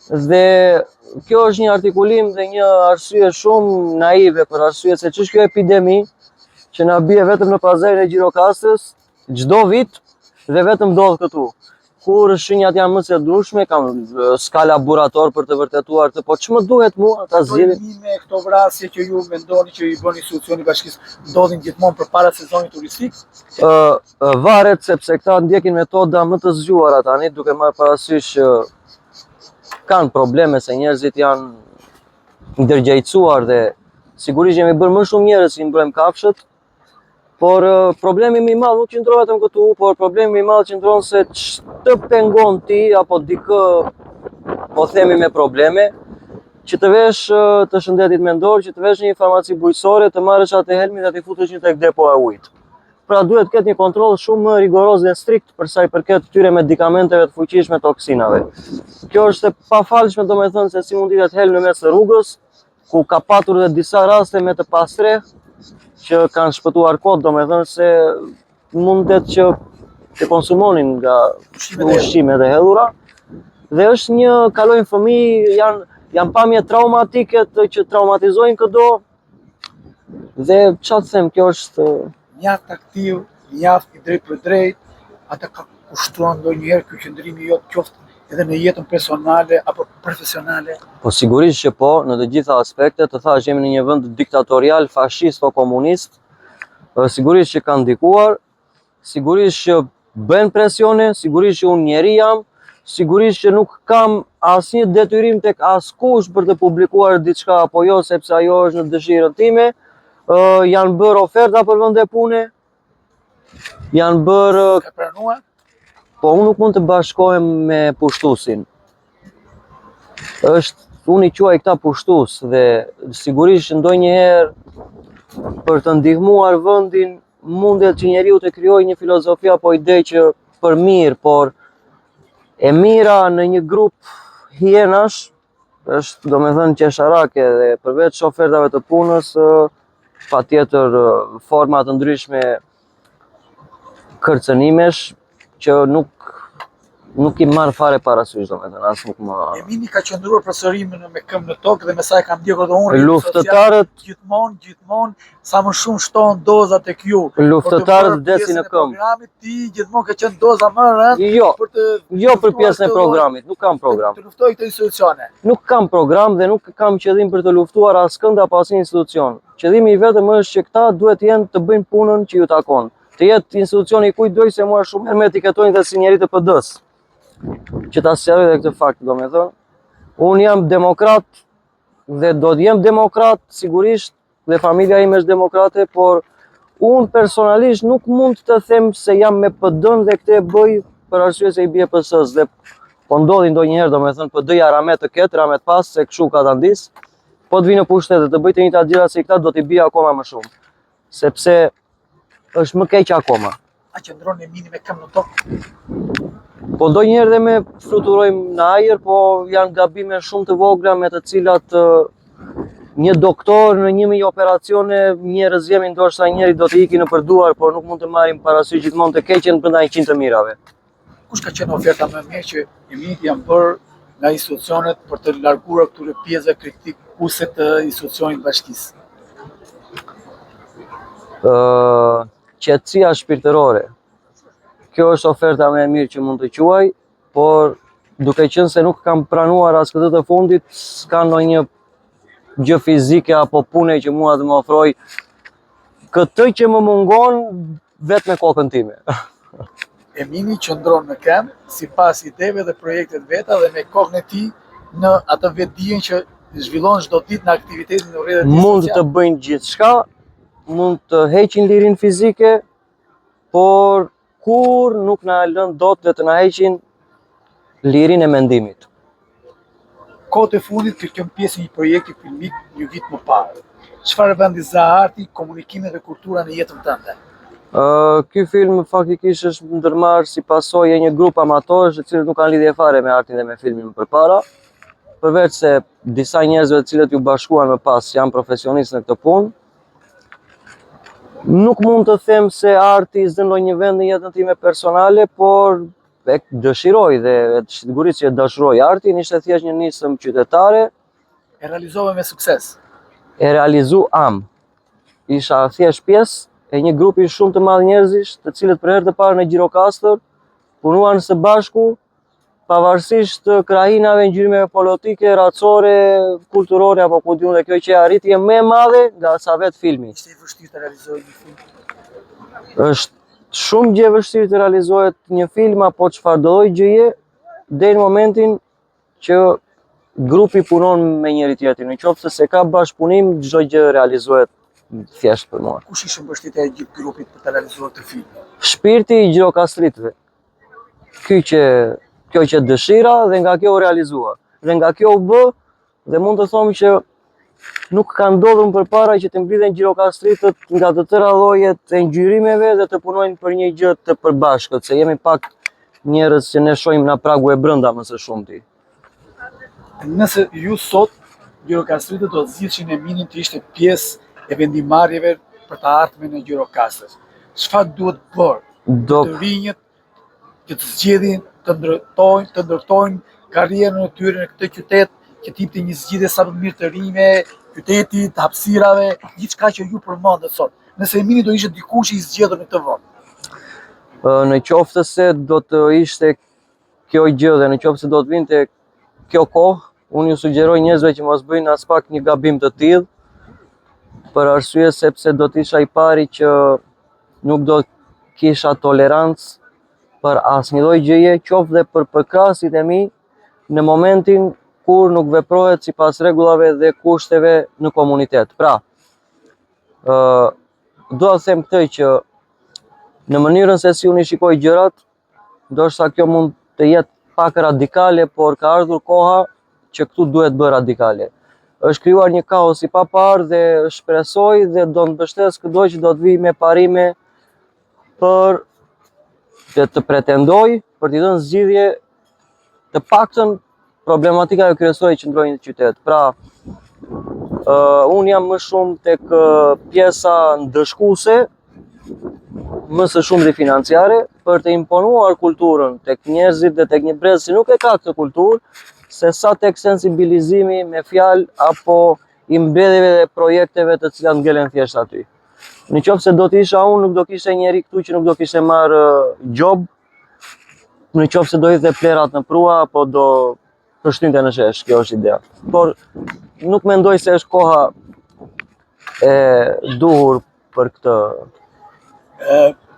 Dhe kjo është një artikulim dhe një arsye shumë naive, për arsye se ç'është kjo epidemi që na bie vetëm në pazarin e Gjirokastrës çdo vit dhe vetëm ndodh këtu. Kur shenjat janë më së ndryshme, kam s'ka laborator për të vërtetuar këtë, po ç'më duhet mua ta zgjidhim? Me këto vrasje që ju mendoni që i bëni institucioni bashkisë ndodhin gjithmonë përpara sezonit turistik? Varet sepse këta ndjekin metoda më të zgjuara tani, duke marrë parasysh që kanë probleme se njerëzit janë ndërgjegjësuar dhe sigurisht jemi bërë më shumë njerëz që i mbrojmë kafshët, por problemi më i madh nuk qëndron vetëm këtu, por problemi më i madh qëndron se ç'të pengon ti apo dikë, po themi me probleme, që të vesh të shëndetit mendor, që të vesh një farmaci bujqësore, të marrësh atë helmin dhe t'i futesh një tek depo e ujit. Pra duhet ketë një kontroll shumë më rigoroz dhe strikt për sa i përket këtyre medikamenteve të fuqishme toksinave. Kjo është e pafalshme, domethënë se si mund t'i helm në mes të rrugës, ku ka patur dhe disa raste me të pastre që kanë shpëtuar kot, domethënë se mundet që të konsumonin nga ushqimet e hedhura. Dhe është një, kalojnë fëmijë, janë pamje traumatike që traumatizojnë këdo. Dhe çfarë të them, kjo është mjaft aktiv, mjaft i drejt për drejt, ata ka kushtruar ndonjëherë ky qëndrimi jot qoftë edhe në jetën personale apo profesionale? Po sigurisht që po, në të gjitha aspektet, të thash jemi në një vend diktatorial, fashist o komunist, sigurisht që kanë ndikuar, sigurisht që bën presione, sigurisht që unë njeri jam, sigurisht që nuk kam asnjë detyrim tek askush për të publikuar diçka apo jo, sepse ajo është në dëshirën time. Janë bërë oferta për vende pune, janë bërë... Ka pranuar? Po unë nuk mund të bashkohem me pushtusin. Unë i quaj këta pushtus dhe sigurisht ndonjëherë për të ndihmuar vendin mundet që njeriu të krijojë një filozofi apo ide që për mirë, por e mira në një grup hienash është domethënë qesharake dhe përveç ofertave të punës, patjetër forma të ndryshme kërcënimesh që nuk i marr fare parasysh, domethënë as nuk më. Emini ka qëndruar përsëri me këmbë në tokë dhe me sa e kam ndjekur edhe unë. Luftëtarët gjithmonë sa më shumë shtohen dozat tek ju. Luftëtarët vdesin në këmbë. Programit ti gjithmonë ka qenë doza më e rëndë për të jo për pjesën e programit, nuk kam program. Të luftoj këtë institucione. Nuk kam program dhe nuk kam qëllim për të luftuar askënd apo asnjë institucion. Qëllimi i vetëm është që këta duhet të bëjnë punën që ju takon. Të jetë institucioni i kujt doj, se mua shumë herë më etiketojnë dhe si njeri të PD-s. Që ta sqaroj edhe këtë fakt, domethënë, unë jam demokrat dhe do të jem demokrat sigurisht dhe familja ime është demokrate, por unë personalisht nuk mund të them se jam me PD-n dhe këtë e bëj për arsye se i bie PS-s dhe po ndodhi ndonjëherë, domethënë PD-ja ramet të ketë, ramet pas se kështu ka ta ndis, po të vinë në pushtet dhe të bëjë të njëjta gjëra se këta do t'i bie akoma më shumë, sepse është më keq akoma. A qëndron Emini me këmbë në tokë? Po ndonjëherë dhe me fluturojmë në ajër, po janë gabime shumë të vogla me të cilat një doktor në 1000 operacione, njerëz jemi, ndoshta njëri do të iki në përduar, por nuk mund të marrim parasysh gjithmonë të keqen brenda 100 të mirave. Kush ka qenë oferta më e mirë që Eminit janë bërë nga institucionet për të larguar këtyre pjesëve kritikuese të institucionit bashkisë? Qetësia shpirtërore. Kjo është oferta më e mirë që mund të quaj, por duke qenë se nuk kam pranuar as këtë të fundit, s'ka ndonjë gjë fizike apo pune që mua të më ofroj këtë që më mungon vetë me kokën time. Emini qëndron në këmbë sipas ideve dhe projektet veta dhe me kokën e tij në atë vetdijen që zhvillon çdo ditë në aktivitetin në rrjetet Mund të bëjnë gjithçka, mund të heqin lirinë fizike, por kur nuk na lën dot dhe të na heqin lirinë e mendimit. Kohët e fundit kërkon pjesë një projekti filmik një vit më parë. Çfarë vendi za arti, komunikimet dhe kultura në jetën tënde? Ky film faktikisht është ndërmarrë si pasojë e një grup amatorësh të cilët nuk kanë lidhje fare me artin dhe me filmin më përpara, përveç se disa njerëzve të cilët ju bashkuan më pas janë profesionistë në këtë punë. Nuk mund të them se arti s'dën ndonjë vend në jetën time personale, por e dëshiroj dhe sigurisht që e dashuroj artin, ishte thjesht një nisëm qytetare. E realizove me sukses. E realizuam. Isha thjesht pjesë e një grupi shumë të madh njerëzish, të cilët për herë të parë në Gjirokastër punuan së bashku, pavarësisht të krahinave, ngjyrimeve politike, racore, kulturore apo ku diun, dhe kjo që arritje më e madhe nga sa vetë filmi. Ishte i vështirë të realizojë një film. Është shumë gjë e vështirë të realizohet një film apo çfarëdo lloj gjëje deri në momentin që grupi punon me njëri tjetrin. Nëse se ka bashkëpunim, çdo gjë realizohet thjesht për mua. Kush ishte mbështetja e gjithë grupit për të realizuar këtë film? Shpirti i gjirokastritëve. Kjo që dëshira dhe nga kjo u realizua. Dhe nga kjo u bë, dhe mund të them që nuk ka ndodhur përpara që të mblidhen gjirokastritët nga të tëra llojet e ngjyrimeve dhe të punojnë për një gjë të përbashkët, se jemi pak njerëz që ne shohim në pragu e brenda më së shumti. Nëse ju sot gjirokastritët do të zgjidhshin Eminin të ishte pjesë e vendimarrjeve për të ardhmen në Gjirokastër, çfarë duhet bërë? Të rinjët që të zgjedhin, të ndërtojnë karrierën e tyre në këtë qytet, që të jepte një zgjidhje sa më mirë të rinjve, qytetit, të hapësirave, gjithçka që ju përmendet sot. Nëse Emini do ishte dikush i zgjedhur në këtë vend. Në qoftë se do të ishte kjo gjë dhe në qoftë se do të vinte kjo kohë, unë ju sugjeroj njerëzve që mos bëjnë as pak një gabim të tillë, për arsye sepse do të isha i pari që nuk do kisha tolerancë për asnjë lloj gjëje, qoftë dhe për përkrasit e mi, në momentin kur nuk veprohet sipas rregullave dhe kushteve në komunitet. Pra, do të them këtë që në mënyrën se si unë i shikoj gjërat, ndoshta kjo mund të jetë pak radikale, por ka ardhur koha që këtu duhet bërë radikale. Është krijuar një kaos i papar dhe shpresoj dhe do të mbështes çdo që do të vijë me parime për të pretendoj për t'i dhënë zgjidhje të paktën problematika e kryesore që ndrojnë në qytet. Pra, unë jam më shumë tek pjesa ndëshkuese, më së shumti financiare, për të imponuar kulturën tek njerëzit dhe tek një brez që nuk e ka këtë kulturë, se sa tek sensibilizimi me fjalë apo i mbledhjeve dhe projekteve të cilat ngelen thjesht aty. Në qoftë se do të isha unë, nuk do kishte njeri këtu që nuk do kishte marrë job, në qoftë se do ishte plerat në prua apo do përshtyinte në shesh, kjo është ideja. Por nuk mendoj se është koha e duhur për këtë.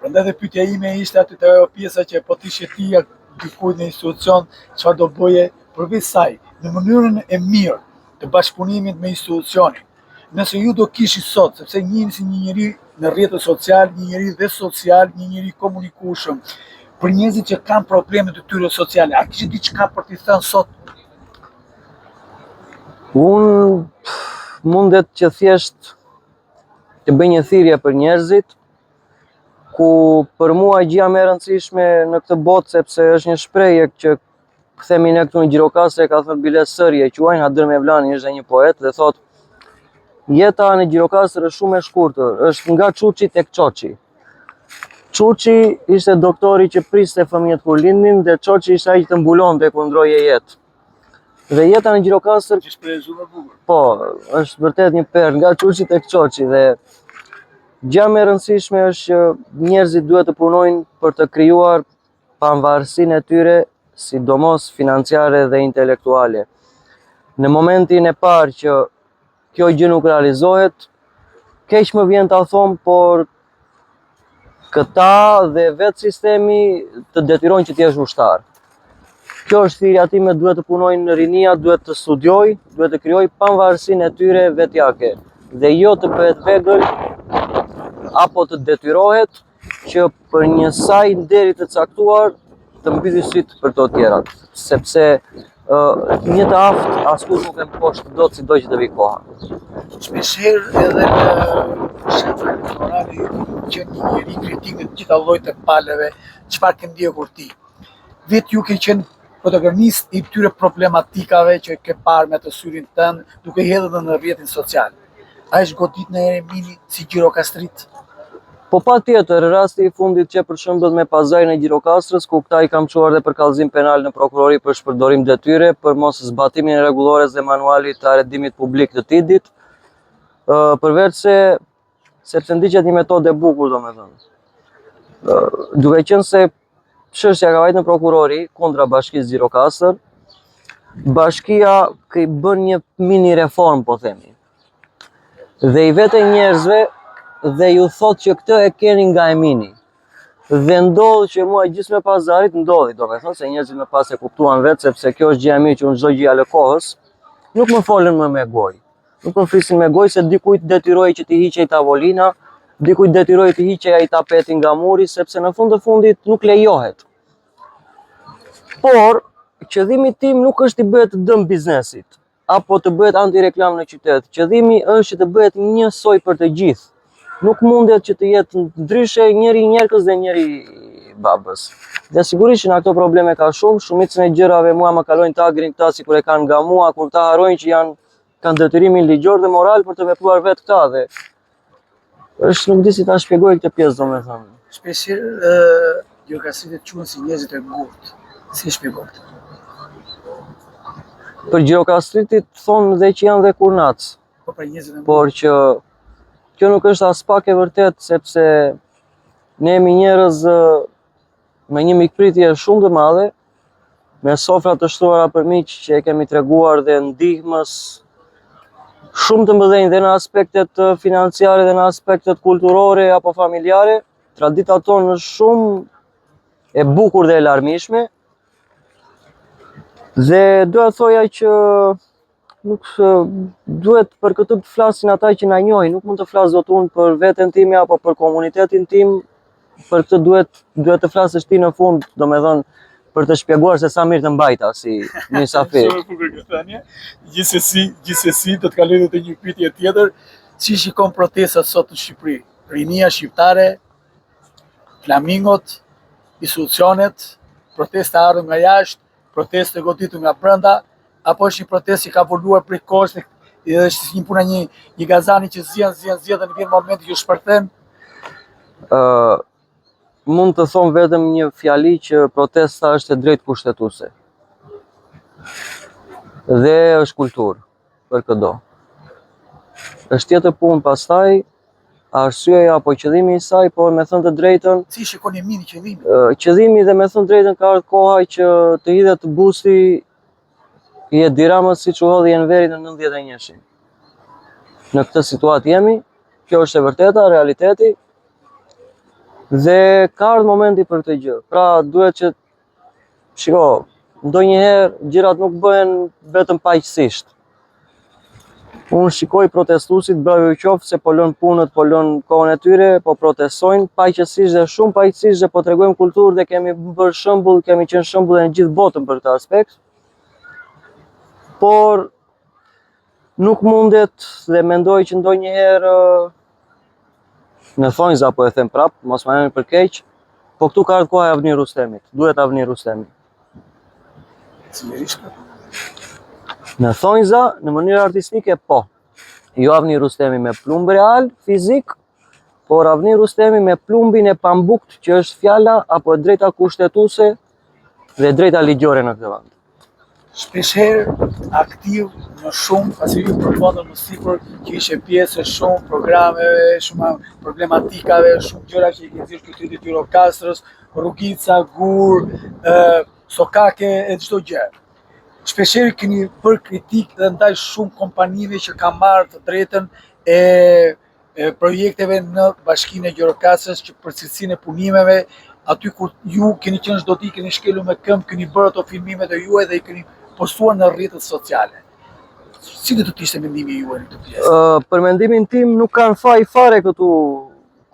Prandaj dhe pyetja ime ishte aty te ajo pjesa që po të ishe ti dikujt në institucion, çfarë do bëje përveç saj, në mënyrën e mirë të bashkëpunimit me institucionin. Nëse ju do kishi sot, sepse njihni si një njeri në rrjetet social, një njeri dhe social, një njeri komunikueshëm, për njerëzit që kanë probleme të tyre sociale, a kishit diçka për t'i thënë sot? Unë mundet që thjesht të bëj një thirrje për njerëzit, ku për mua gjëja më e rëndësishme në këtë botë, sepse është një shprehje që themi ne këtu në Gjirokastër, ka thënë Bilet Sëri, e quajnë Hadër Mevlani, është një poet dhe thotë: jeta në Gjirokastër është shumë e shkurtër, është nga Çuçi tek Çoçi. Çuçi ishte doktori që priste fëmijët kur lindnin dhe Çoçi ishte ai që të mbulonte kur ndroje jetë. Dhe jeta në Gjirokastër, Që shprehje shumë e bukur. po, është vërtet një perlë nga Çuçi tek Çoçi dhe gjëja më e rëndësishme është që njerëzit duhet të punojnë për të krijuar pavarësinë e tyre sidomos financiare dhe intelektuale. Në momentin e parë që kjo gjë nuk realizohet, keq më vjen ta them, por këta dhe vetë sistemi të detyrojnë që t'jesh ushtar. Kjo është thirrja time, duhet të punojnë rinia, duhet të studioj, duhet të krijoj pavarësinë e tyre vetjake dhe jo të bëhet vegël apo të detyrohet që për një saj deri të caktuar të mbyllë syt për to tjerat, sepse një të aftë askush nuk e mposhtë dot sido që të vi koha. Shpeshherë edhe në shefra elektorali që një njeri kritik në të gjitha llojet e paleve, çfarë ke ndjekur ti? Vetë ju ke qenë protagonist i këtyre problematikave që ke parë me të syrin tënd, duke hedhur në rrjetin social. A është godit në Eremini si Gjirokastrit? Po pa tjetër, rasti i fundit që për shembull me pazarin e Gjirokastrës, ku këta i kam çuar dhe për kallëzim penal në prokurori për shpërdorim detyre, për mos zbatimin e rregullores dhe manualit të arretimit publik të TID-it, përveç sepse ndiqet një metodë e bukur, domethënë. Duke qenë se çështja ka vajtur në prokurori kundra bashkisë Gjirokastër, bashkia ka i bën një mini reform, po themi. Dhe i vetë njerëzve dhe ju thot që këtë e keni nga Emini. Dhe ndodh që mua gjysmë e pazarit ndodhi, domethënë se njerëzit më pas e kuptuan vetë, sepse kjo është gjë e mirë që unë çdo gjë ale kohës, nuk më folën më me gojë. Nuk më flisin me gojë se dikujt detyroi që t'i hiqej tavolina, dikujt detyroi të hiqej ai tapeti nga muri, sepse në fund të fundit nuk lejohet. Por qëllimi tim nuk është të bëhet dëm biznesit, apo të bëhet antireklam në qytet. Qëllimi është që të bëhet njësoj për të gjithë. Nuk mundet që të jetë ndryshe njëri njerëkës dhe njëri babës. Dhe sigurisht që në ato probleme ka shumë, shumicën e gjërave mua më kalojnë tagrin këta si kur e kanë nga mua, kur ta harojnë që kanë detyrimin ligjor dhe moral për të vepruar vetë këta dhe është nuk di si ta shpjegoj këtë pjesë, domethënë. Shpeshherë Gjirokastrit quhen si njerëzit e ngurtë. Si shpjegon këtë? Për Gjirokastritit thonë dhe që janë dhe kurnac. Po për njerëzit e ngurtë. Por që kjo nuk është as pak e vërtet, sepse ne jemi njerëz me një mikpritje shumë të madhe, me sofra të shtuara për miq që e kemi treguar dhe ndihmës shumë të mëdhenj dhe në aspektet financiare dhe në aspektet kulturore apo familjare. Tradita tonë është shumë e bukur dhe e larmishme. Dhe doja thoja që nuk duhet për këtë të flasin ata që na njohin, nuk mund të flas dot unë për veten time apo për komunitetin tim, për këtë duhet të flasësh ti në fund, domethënë për të shpjeguar se sa mirë të mbajta si mysafir. Shumë e bukur këtë thënie. Gjithsesi do të kaloj te një pyetje tjetër, si shikon protestat sot në Shqipëri? Rinia shqiptare, flamingot, institucionet, protesta ardhur nga jashtë, proteste goditur nga brenda, apo është një protestë që ka evoluar prej kohësh dhe është një puna një gazani që zjen dhe në vjen momenti që shpërthen? Mund të them vetëm një fjali që protesta është e drejtë kushtetuese. Dhe është kulturë për këdo. Është tjetër punë pastaj, arsyeja apo qëllimi i saj, por me thënë të drejtën, Si shikon Emini qëllimi? Qëllimi dhe me thënë drejtën ka ardhur koha që të hidhet busti i Edi Ramës siç u hodhi Enveri në 91-shin. Në këtë situatë jemi, kjo është e vërteta, realiteti, dhe ka ardhur momenti për këtë gjë. Pra duhet që, shiko, ndonjëherë gjërat nuk bëhen vetëm paqësisht. Unë shikoj protestuesit, bravo ju qoftë se po lën punët, po lën kohën e tyre, po protestojnë paqësisht dhe shumë paqësisht dhe po tregojmë kulturë dhe kemi bërë shembull, kemi qenë shembull në gjithë botën për këtë aspekt. Por nuk mundet dhe mendoj që ndonjëherë në thonjza po e them prap, mos më merrni për keq, po këtu ka ardhur koha e Avni Rustemit. Duhet Avni Rustemi. Në thonjza, në mënyrë artistike, po. Jo Avni Rustemi me plumb real, fizik, por Avni Rustemi me plumbin e pambukt që është fjala apo e drejta kushtetuese dhe drejta ligjore në këtë vend. Shpeshherë aktiv në shumë, pasi ju përfundon më sipër që ishe pjesë e shumë programeve, shumë problematikave, shumë gjëra që i ke thirrur qytetit Gjirokastrës, Rrugica, Gur, sokake e çdo gjë. Shpeshherë keni bërë kritik dhe ndaj shumë kompanive që kanë marrë të drejtën e projekteve në Bashkinë e Gjirokastërës që për cilësinë e punimeve, aty ku ju keni qenë çdo ditë, keni shkelur me këmbë, keni bërë ato filmimet e juaj dhe i keni postuar në rrjetet sociale. Si do të ishte mendimi juaj në këtë pjesë? Për mendimin tim nuk kanë faj fare këtu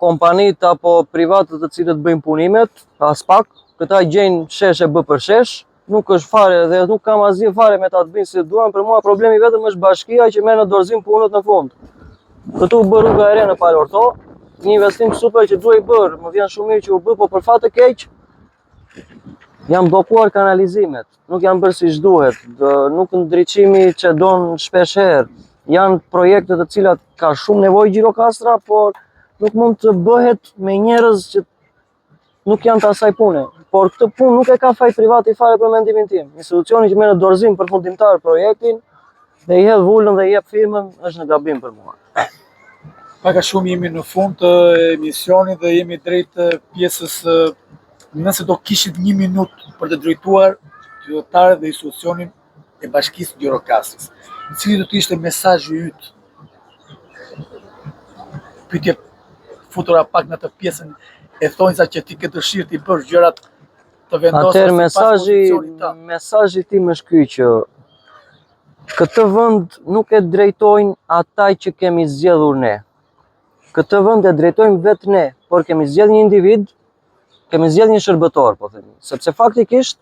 kompanit apo privatët të cilët bëjnë punimet, as pak, këta gjejnë shesh e bë për shesh, nuk është fare dhe nuk kam asgjë fare me ta të bëjnë si duan, për mua problemi vetëm është bashkia që merr në dorëzim punët në fund. Këtu u bë rruga e re në Palorto, një investim super që duhej bërë, më vjen shumë mirë që u bë, po për fat të keq janë bllokuar kanalizimet, nuk janë bërë siç duhet, nuk ndriçimi që don shpesh herë. Janë projekte të cilat ka shumë nevojë Gjirokastra, por nuk mund të bëhet me njerëz që nuk janë të asaj pune. Por këtë punë nuk e ka faj privati fare për mendimin tim. Institucioni që merr në dorëzim përfundimtar projektin dhe i hedh vullën dhe i jep firmën është në gabim për mua. Pak a shumë jemi në fund të emisionit dhe jemi drejt pjesës, nëse do kishit 1 minutë për të drejtuar qytetarët dhe institucionin e Bashkisë Gjirokastrës, cili do të ishte mesazhi yt? Pyetje futura pak në të pjesën e thonjza që ti ke dëshirë të bësh gjërat të vendosura. Atëherë mesazhi tim është ky që këtë vend nuk e drejtojnë ata që kemi zgjedhur ne. Këtë vend e drejtojmë vetë ne, por kemi zgjedhur një individ, kemi zgjedhur një shërbëtor, po themi, sepse faktikisht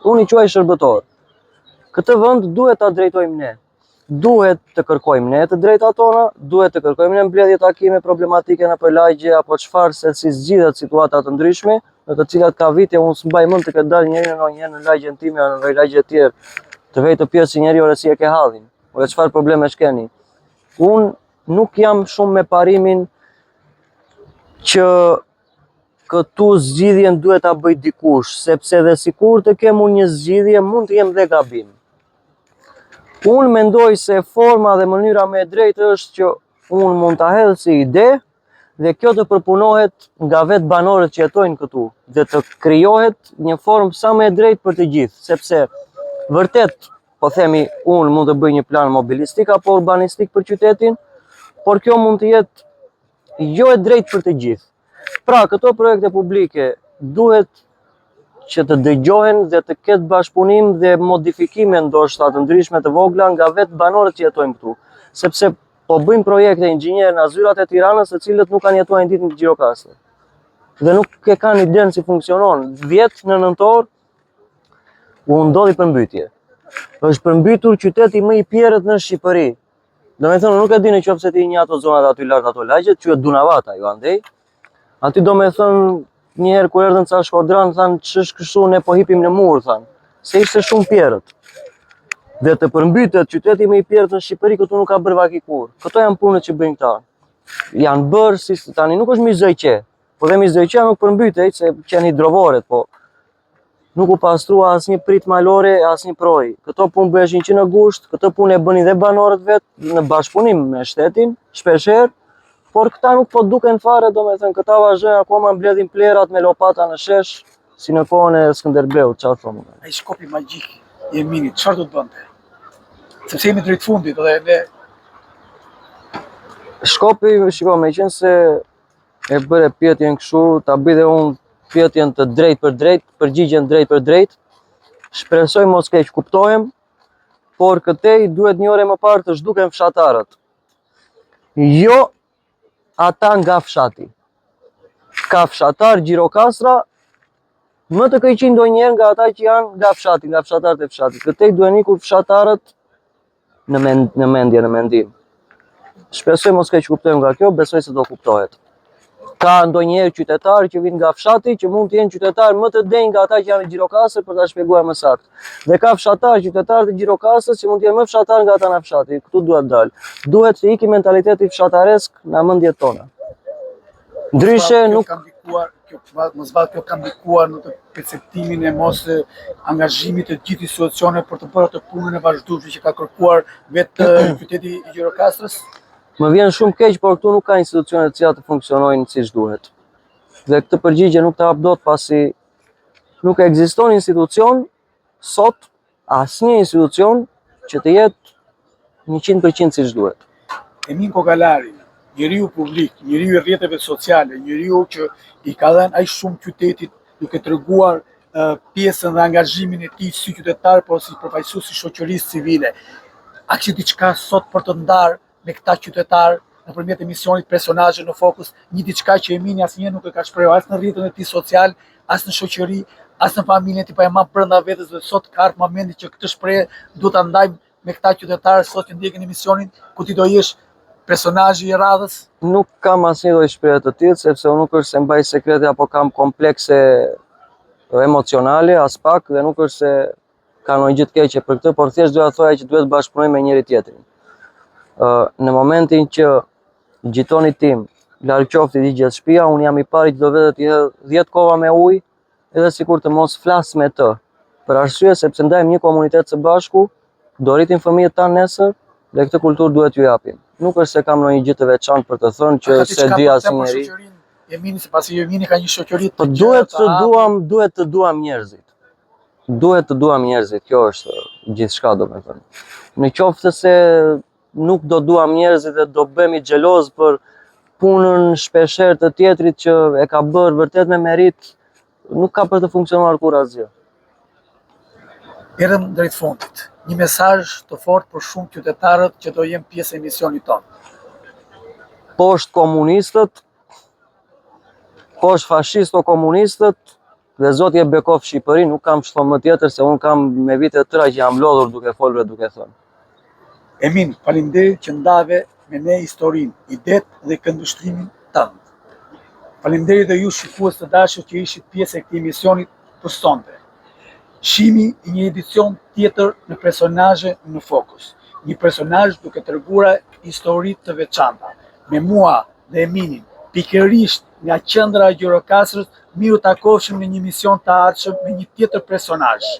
unë i quaj shërbëtor. Këtë vend duhet ta drejtojmë ne. Duhet të kërkojmë ne të drejtat tona, duhet të kërkojmë ne mbledhje takime problematike në përlagje apo çfarë se si zgjidhet situata të ndryshme, në të cilat ka vite unë s'mbaj mend të ketë dalë njëri në lagjen time apo në lagje të tjerë, të vetë pjesë si njeriu si e ke hallin, ose çfarë probleme keni. Unë nuk jam shumë me parimin që këtu zgjidhjen duhet ta bëj dikush, sepse edhe sikur të kem unë një zgjidhje mund të jem dhe gabim. Unë mendoj se forma dhe mënyra më e drejtë është që unë mund ta hedh si ide dhe kjo të përpunohet nga vetë banorët që jetojnë këtu dhe të krijohet një formë sa më e drejtë për të gjithë, sepse vërtet, po themi, unë mund të bëj një plan mobilistik apo urbanistik për qytetin, por kjo mund të jetë jo e drejtë për të gjithë. Pra, këto projekte publike duhet që të dëgjohen dhe të ketë bashkëpunim dhe modifikime ndoshta të ndryshme të vogla nga vetë banorët që jetojnë këtu, sepse po bëjmë projekte inxhinier në zyrat e Tiranës, të cilët nuk kanë jetuar një ditë në Gjirokastër. Dhe nuk e kanë idenë si funksionon. 10 në nëntor u ndodhi përmbytje. Është përmbytur qyteti më i pjerët në Shqipëri. Domethënë nuk e di nëse ti një ato zonat aty lart ato lagjet, quhet Dunavata ju andej. Aty domethënë një herë kur erdhën ca shkodran thanë ç'është kështu ne po hipim në mur thanë, se ishte shumë pjerët. Dhe të përmbytet qyteti më i pjerët në Shqipëri këtu nuk ka bërë vaki kur. Këto janë punët që bëjnë këta. Janë bërë si tani nuk është mizojqe. Po dhe mizojqea nuk përmbytej se qenë hidrovoret, po nuk u pastrua asnjë prit malore, asnjë proj. Këto punë bëheshin që në gusht, këto punë e bënin dhe banorët vetë në bashkëpunim me shtetin, shpeshherë. Por këta nuk po duken fare, domethënë këta vazhdojnë akoma mbledhin plerat me lopata në shesh, si në kohën e Skënderbeut, çfarë thonë. Ai shkopi magjik i Eminit, çfarë do të bënte? Sepse jemi drejt fundit dhe ne Shkopi, shiko, meqense e bëre pyetjen kështu, ta bëj dhe unë pyetjen të drejtë për drejtë, përgjigjen drejt për drejt. Shpresoj mos keq kuptohem, por këtej duhet një orë më parë të zhduken fshatarët. Jo ata nga fshati. Ka fshatar Gjirokastra më të këqij ndonjëherë nga ata që janë nga fshati, nga fshatarët e fshatit. Këtej duhen ikur fshatarët në mendim. Shpresoj mos keq kuptojmë nga kjo, besoj se do kuptohet. Ka ndonjëherë qytetarë që vinë nga fshati që mund të jenë qytetarë më të denj nga ata që janë në Gjirokastër, për ta shpjeguar më saktë. Dhe ka fshatarë, qytetarë të Gjirokastrës që mund të jenë më fshatarë nga ata në fshati. Këtu duhet dalë. Duhet të iki mentaliteti fshataresk në mendjet tona. Ndryshe nuk mos kjo ka ndikuar në të perceptimin e mos angazhimit të gjithë institucioneve për të bërë atë punën e vazhdueshme që ka kërkuar vetë qyteti i Gjirokastrës. Më vjen shumë keq, por këtu nuk ka institucione të cilat të funksionojnë siç duhet. Dhe këtë përgjigje nuk të hap dot pasi Nuk ekziston institucion sot, asnjë institucion që të jetë 100% siç duhet. Emin Kokallari, njeriu publik, njeriu i rrjeteve sociale, njeriu që i ka dhënë aq shumë qytetit duke treguar pjesën dhe angazhimin e tij si qytetar, por si përfaqësues i shoqërisë civile. A kishte diçka sot për të ndarë me këta qytetar nëpërmjet emisionit Personazhe në Fokus, një diçka që Emini asnjëherë nuk e ka shprehur as në rrjetin e tij social, as në shoqëri, as në familjen e tij, pa e marrë brenda vetes dhe sot ka ardhur momenti që këtë shprehje duhet ta ndajmë me këta qytetarë sot që ndjekin emisionin, ku ti do jesh personazhi i radhës? Nuk kam asnjë lloj shprehje të tillë, sepse unë nuk është se mbaj sekrete apo kam komplekse emocionale as pak, dhe nuk është se ka ndonjë gjë të keqe për këtë, por thjesht doja të thoja që duhet bashkëpunojmë me njëri tjetrin. Në momentin që gjitoni tim larg qofti i gjithë shtëpia, unë jam i pari që do vetë të hedh 10 kova me ujë, edhe sikur të mos flas me të. Për arsye sepse ndajmë një komunitet së bashku, do rritin fëmijët tanë nesër dhe këtë kulturë duhet ju japim. Nuk është se kam ndonjë gjë të veçantë për të thënë që se di asnjëri. Emini, sepasi Emini ka një shoqëri të duhet të duam njerëzit. Duhet të duam njerëzit, kjo është gjithçka, domethënë. Në qoftë se nuk do duam njerëzit dhe do bëhemi xheloz për punën shpeshherë të tjetrit që e ka bërë vërtet me merit, nuk ka për të funksionuar kur asgjë. Erdhëm drejt fundit. Një mesazh të fortë për shumë qytetarët që do jenë pjesë e emisionit tonë. Poshtë komunistët, poshtë fashist o komunistët, dhe Zoti e bekof Shqipërinë, nuk kam çfarë më tjetër se unë kam me vite të tëra që jam lodhur duke folur dhe duke thënë. Emin, faleminderit që ndave me ne historinë, idetë dhe këndvështrimin tënd. Faleminderit dhe ju shikues të dashur që ishit pjesë e këtij emisioni për sonte. Shihemi i një edicion tjetër në Personazhe në Fokus. Një personazh duke treguar histori të veçanta. Me mua dhe Eminin, pikërisht nga qendra e Gjirokastrës, miru takofshim në një emision të ardhshëm me një tjetër personazh.